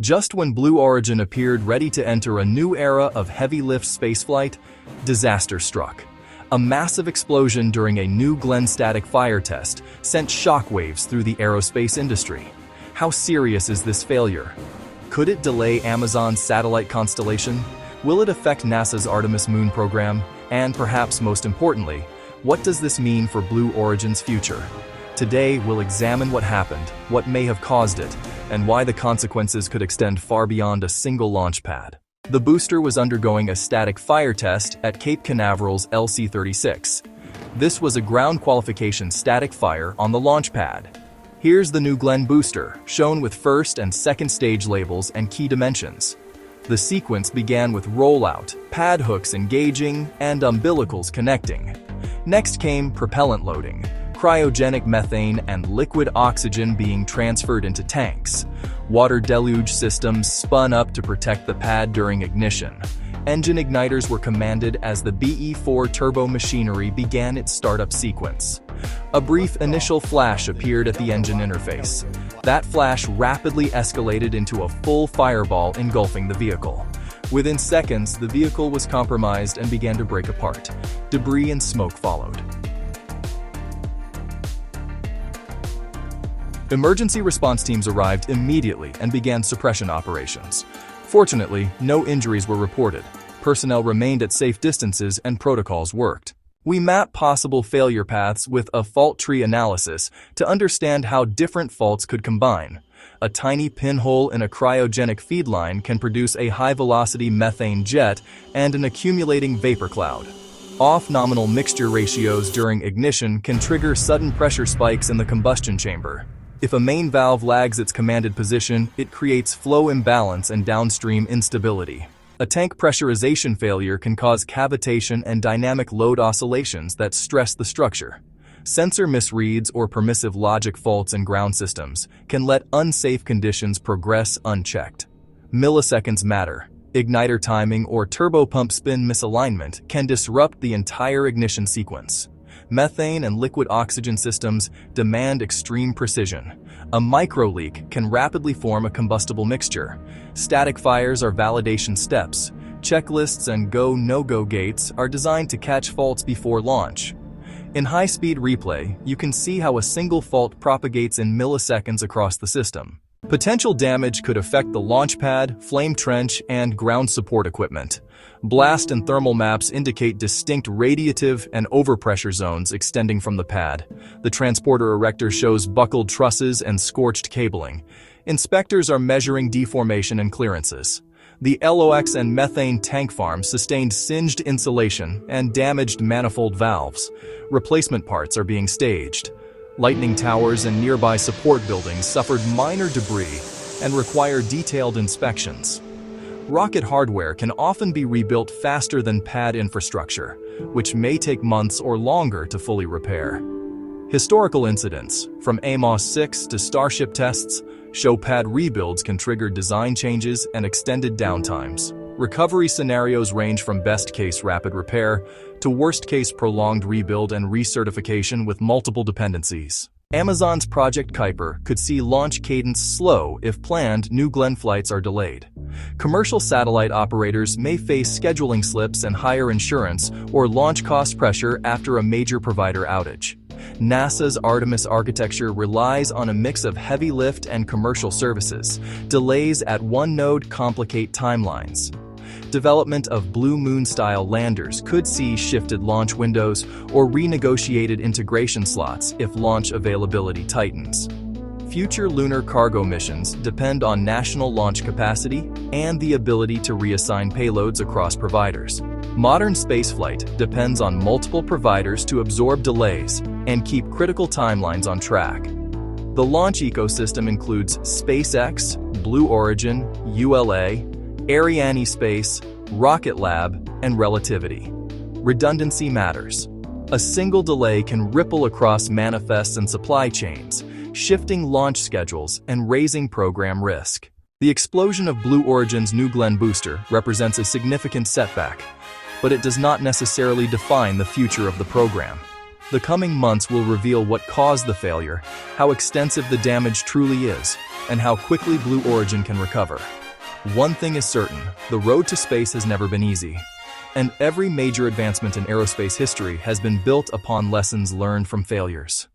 Just when Blue Origin appeared ready to enter a new era of heavy-lift spaceflight, disaster struck. A massive explosion during a New Glenn static fire test sent shockwaves through the aerospace industry. How serious is this failure? Could it delay Amazon's satellite constellation? Will it affect NASA's Artemis moon program? And perhaps most importantly, what does this mean for Blue Origin's future? Today, we'll examine what happened, what may have caused it, and why the consequences could extend far beyond a single launch pad. The booster was undergoing a static fire test at Cape Canaveral's LC-36. This was a ground qualification static fire on the launch pad. Here's the New Glenn booster, shown with first and second stage labels and key dimensions. The sequence began with rollout, pad hooks engaging, and umbilicals connecting. Next came propellant loading, cryogenic methane and liquid oxygen being transferred into tanks. Water deluge systems spun up to protect the pad during ignition. Engine igniters were commanded as the BE-4 turbo machinery began its startup sequence. A brief initial flash appeared at the engine interface. That flash rapidly escalated into a full fireball engulfing the vehicle. Within seconds, the vehicle was compromised and began to break apart. Debris and smoke followed. Emergency response teams arrived immediately and began suppression operations. Fortunately, no injuries were reported. Personnel remained at safe distances and protocols worked. We map possible failure paths with a fault tree analysis to understand how different faults could combine. A tiny pinhole in a cryogenic feed line can produce a high-velocity methane jet and an accumulating vapor cloud. Off nominal mixture ratios during ignition can trigger sudden pressure spikes in the combustion chamber. If a main valve lags its commanded position, it creates flow imbalance and downstream instability. A tank pressurization failure can cause cavitation and dynamic load oscillations that stress the structure. Sensor misreads or permissive logic faults in ground systems can let unsafe conditions progress unchecked. Milliseconds matter. Igniter timing or turbopump spin misalignment can disrupt the entire ignition sequence. Methane and liquid oxygen systems demand extreme precision. A micro-leak can rapidly form a combustible mixture. Static fires are validation steps. Checklists and go-no-go gates are designed to catch faults before launch. In high-speed replay, you can see how a single fault propagates in milliseconds across the system. Potential damage could affect the launch pad, flame trench, and ground support equipment. Blast and thermal maps indicate distinct radiative and overpressure zones extending from the pad. The transporter erector shows buckled trusses and scorched cabling. Inspectors are measuring deformation and clearances. The LOX and methane tank farm sustained singed insulation and damaged manifold valves. Replacement parts are being staged. Lightning towers and nearby support buildings suffered minor debris and require detailed inspections. Rocket hardware can often be rebuilt faster than pad infrastructure, which may take months or longer to fully repair. Historical incidents, from Amos 6 to Starship tests, show pad rebuilds can trigger design changes and extended downtimes. Recovery scenarios range from best-case rapid repair to worst-case prolonged rebuild and recertification with multiple dependencies. Amazon's Project Kuiper could see launch cadence slow if planned New Glenn flights are delayed. Commercial satellite operators may face scheduling slips and higher insurance or launch cost pressure after a major provider outage. NASA's Artemis architecture relies on a mix of heavy lift and commercial services. Delays at one node complicate timelines. Development of Blue Moon-style landers could see shifted launch windows or renegotiated integration slots if launch availability tightens. Future lunar cargo missions depend on national launch capacity and the ability to reassign payloads across providers. Modern spaceflight depends on multiple providers to absorb delays and keep critical timelines on track. The launch ecosystem includes SpaceX, Blue Origin, ULA, Arianespace, Rocket Lab, and Relativity. Redundancy matters. A single delay can ripple across manifests and supply chains, shifting launch schedules and raising program risk. The explosion of Blue Origin's New Glenn booster represents a significant setback, but it does not necessarily define the future of the program. The coming months will reveal what caused the failure, how extensive the damage truly is, and how quickly Blue Origin can recover. One thing is certain, the road to space has never been easy. And every major advancement in aerospace history has been built upon lessons learned from failures.